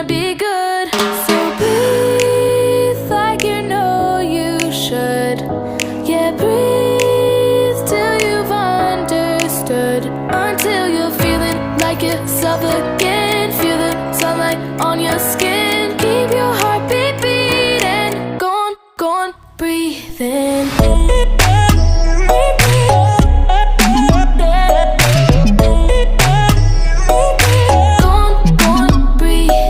be good. So breathe like you know you should. Yeah, breathe till you've understood. Until you're feeling like yourself again. Feel the sunlight on your skin. Keep your heartbeat beating. Go on, breathe in.